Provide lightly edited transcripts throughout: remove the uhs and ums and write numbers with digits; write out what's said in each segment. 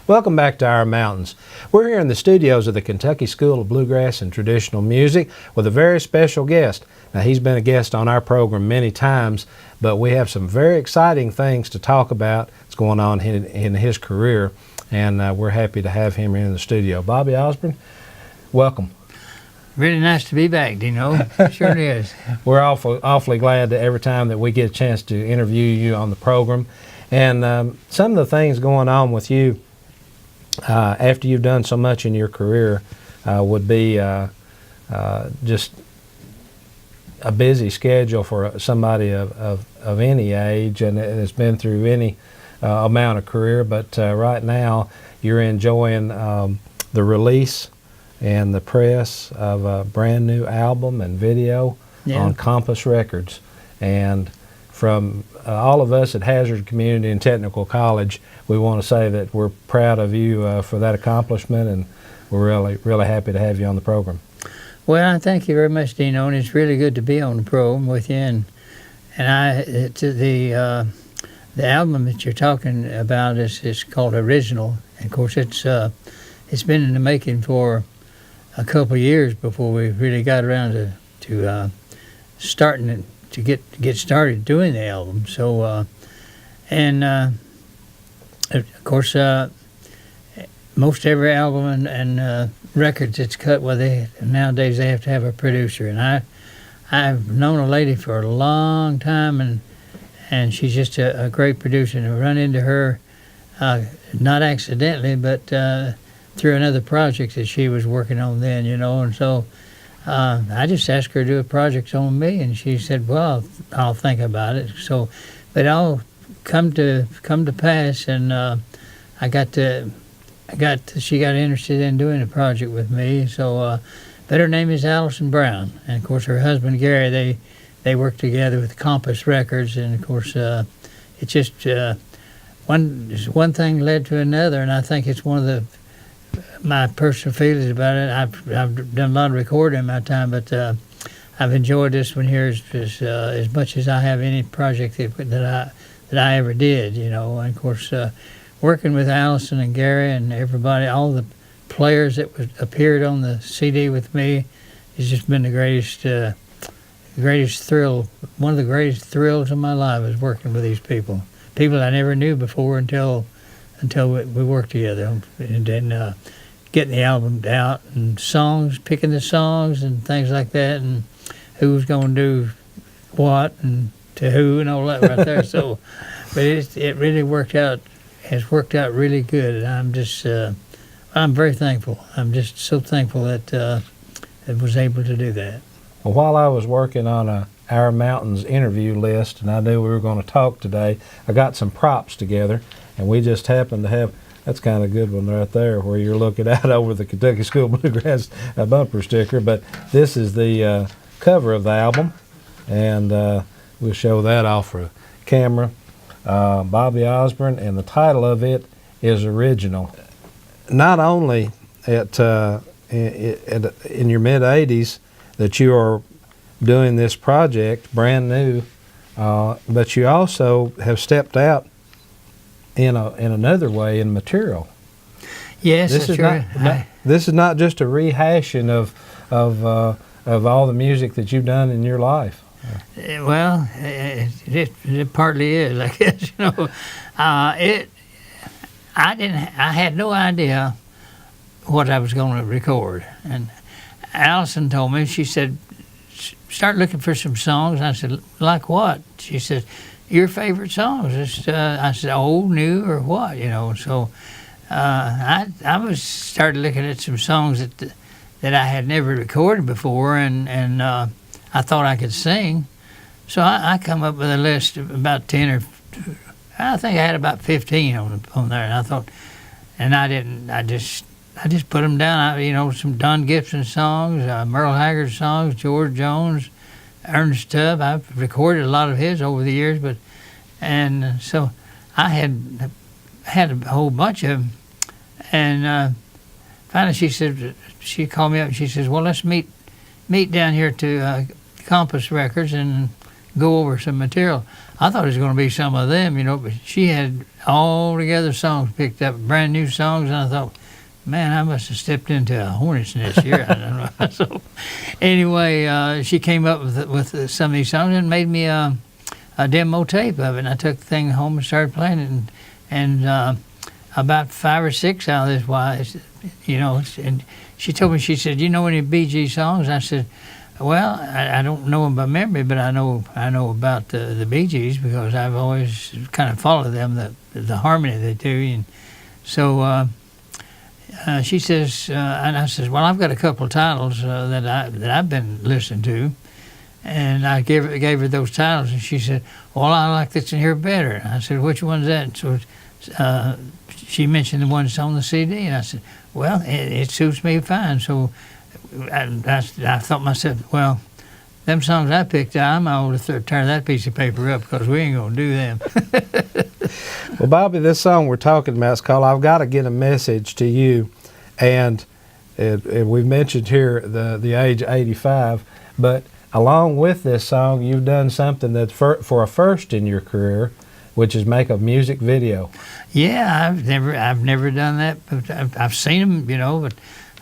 Welcome back to Our Mountains. We're here in the studios of the Kentucky School of Bluegrass and Traditional Music with a very special guest. Now, he's been a guest on our program many times, but we have some very exciting things to talk about that's going on in his career, and we're happy to have him here in the studio. Bobby Osborne, welcome. Really nice to be back, Dino. Sure is. We're awfully glad that every time that we get a chance to interview you on the program. And some of the things going on with you after you've done so much in your career would be just a busy schedule for somebody of any age and has been through any amount of career. But right now you're enjoying the release and the press of a brand new album and video on Compass Records. And from all of us at Hazard Community and Technical College, we want to say that we're proud of you for that accomplishment, and we're really happy to have you on the program. Well, thank you very much, Dino, and it's really good to be on the program with you. And the album that you're talking about is called Original. And of course, it's been in the making for a couple of years before we really got around to starting to get started doing the album. So, of course, most every album and records that's cut, nowadays they have to have a producer. And I've known a lady for a long time, and she's just a great producer. And I run into her, not accidentally, but through another project that she was working on then, and so I just asked her to do a project on me, and she said, well, I'll think about it. So, but it all come to pass, and she got interested in doing a project with me. So, but her name is Allison Brown, and of course her husband Gary, they work together with Compass Records, and of course it's just one thing led to another, and I think it's one of my personal feelings about it. I've done a lot of recording in my time, but I've enjoyed this one here as much as I have any project that I ever did, And of course, working with Allison and Gary and everybody, all the players that appeared on the CD with me, has just been the greatest thrill. One of the greatest thrills of my life is working with these people I never knew before until we worked together, and then getting the album out and songs, picking the songs and things like that, and who was going to do what and to who and all that right there. So, but it really has worked out really good, and I'm very thankful. I'm just so thankful that I was able to do that. Well, while I was working on Our Mountains interview list, and I knew we were going to talk today, I got some props together. And we just happened to have, that's kind of a good one right there, where you're looking out over the Kentucky School Bluegrass bumper sticker. But this is the cover of the album, and we'll show that off for camera. Bobby Osborne, and the title of it is Original. Not only in your mid-'80s that you are doing this project, brand new, but you also have stepped out in another way in material. Yes, this is true. This is not just a rehashing of all the music that you've done in your life. Well, it partly is, I guess. I had no idea what I was going to record, and Allison told me. She said, "Start looking for some songs." I said, "Like what?" She said, "Your favorite songs." I said, "Old, new, or what?" So I started looking at some songs that I had never recorded before, and I thought I could sing. So I come up with a list of about 10 or I think I had about 15 on there, and I thought, and I didn't. I just put them down. Some Don Gibson songs, Merle Haggard songs, George Jones, Ernest Tubb. I've recorded a lot of his over the years, and so I had a whole bunch of them. And finally, she called me up and she says, "Well, let's meet down here to Compass Records and go over some material. I thought it was going to be some of them, you know, but she had all together songs picked up, brand new songs, and I thought, man, I must have stepped into a hornet's nest here. I don't know. So, anyway, she came up with some of these songs and made me a demo tape of it. And I took the thing home and started playing it, and about 5 or 6 out of this, you know, and she told me, she said, "You know any Bee Gees songs?" I said, "Well, I don't know them by memory, but I know about the Bee Gees because I've always kind of followed them, the harmony they do." And so she says, and I says, "Well, I've got a couple of titles that I've been listening to," and I gave her those titles, and she said, "Well, I like this in here better." And I said, "Which one's that?" And so she mentioned the one that's on the CD, and I said, "Well, it suits me fine." So I thought myself, well, them songs I picked out, I'm old to tear that piece of paper up because we ain't going to do them. Well, Bobby, this song we're talking about is called "I've Got to Get a Message to You." And we've mentioned here the age 85, but along with this song, you've done something that's for a first in your career, which is make a music video. Yeah, I've never done that, but I've seen them, you know, but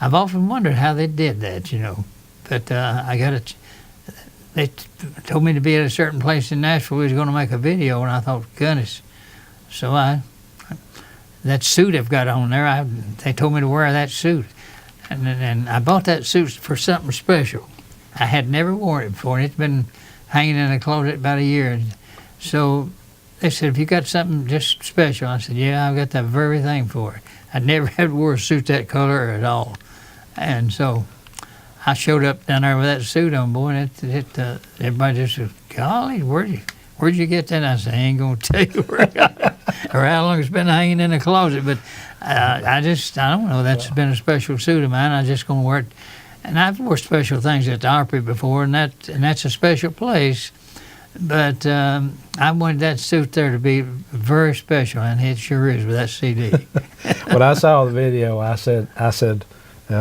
I've often wondered how they did that, you know. But they told me to be at a certain place in Nashville. We was going to make a video, and I thought, goodness. So that suit I've got on there, they told me to wear that suit. And I bought that suit for something special. I had never worn it before, and it's been hanging in a closet about a year. So they said, "Have you got something just special?" I said, "Yeah, I've got that very thing for it." I never had wore a suit that color at all. And so I showed up down there with that suit on, boy, and everybody just said, "Golly, where'd you get that?" And I said, "I ain't going to tell you where I got it or how long it's been hanging in the closet, but I don't know, that's been a special suit of mine. I'm just going to wear it." And I've worn special things at the Opry before, and that's a special place. But I wanted that suit there to be very special, and it sure is with that CD. When I saw the video, I said,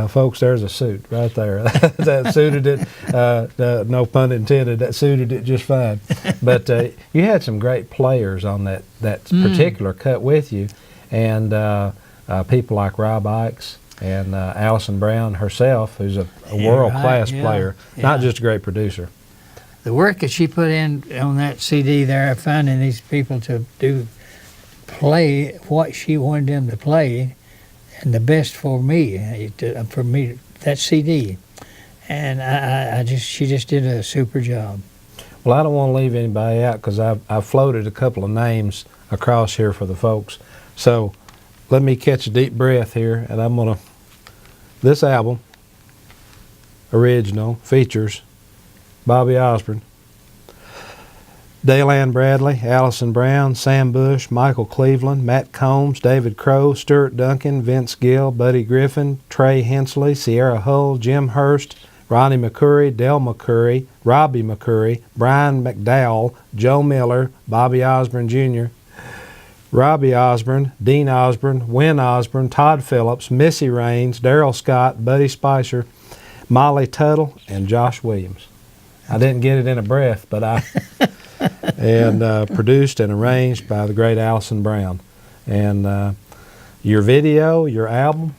"Folks, there's a suit right there." That suited it. No pun intended. That suited it just fine. But you had some great players on that particular cut with you, and people like Rob Ickes and Alison Brown herself, who's a world-class player, not just a great producer. The work that she put in on that CD there, finding these people to play what she wanted them to play, and the best for me, that CD, and she just did a super job. Well, I don't want to leave anybody out because I've floated a couple of names across here for the folks. So let me catch a deep breath here, and this album, original, features Bobby Osborne, Dale Ann Bradley, Alison Brown, Sam Bush, Michael Cleveland, Matt Combs, David Crow, Stuart Duncan, Vince Gill, Buddy Griffin, Trey Hensley, Sierra Hull, Jim Hurst, Ronnie McCoury, Del McCoury, Robbie McCoury, Brian McDowell, Joe Miller, Bobby Osborne Jr., Robbie Osborne, Dean Osborne, Wynn Osborne, Todd Phillips, Missy Raines, Darrell Scott, Buddy Spicer, Molly Tuttle, and Josh Williams. I didn't get it in a breath, but produced and arranged by the great Alison Brown. And your video, your album,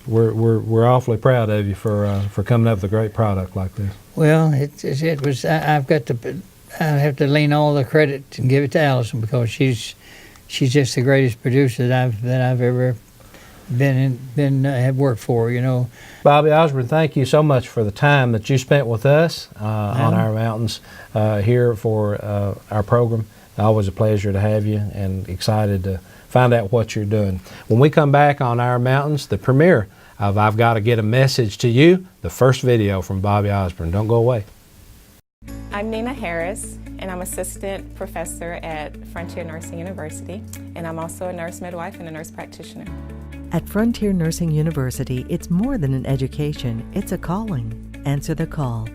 we're awfully proud of you for coming up with a great product like this. Well, it was. I have to lean all the credit and give it to Alison because she's just the greatest producer that I've ever have worked for, you know. Bobby Osborne, thank you so much for the time that you spent with us on our mountains here for our program. Always a pleasure to have you, and excited to find out what you're doing. When we come back on our mountains, the premiere of "I've Got to Get a Message to You," the first video from Bobby Osborne. Don't go away. I'm Nina Harris, and I'm assistant professor at Frontier Nursing University, and I'm also a nurse midwife and a nurse practitioner. At Frontier Nursing University, it's more than an education, it's a calling. Answer the call.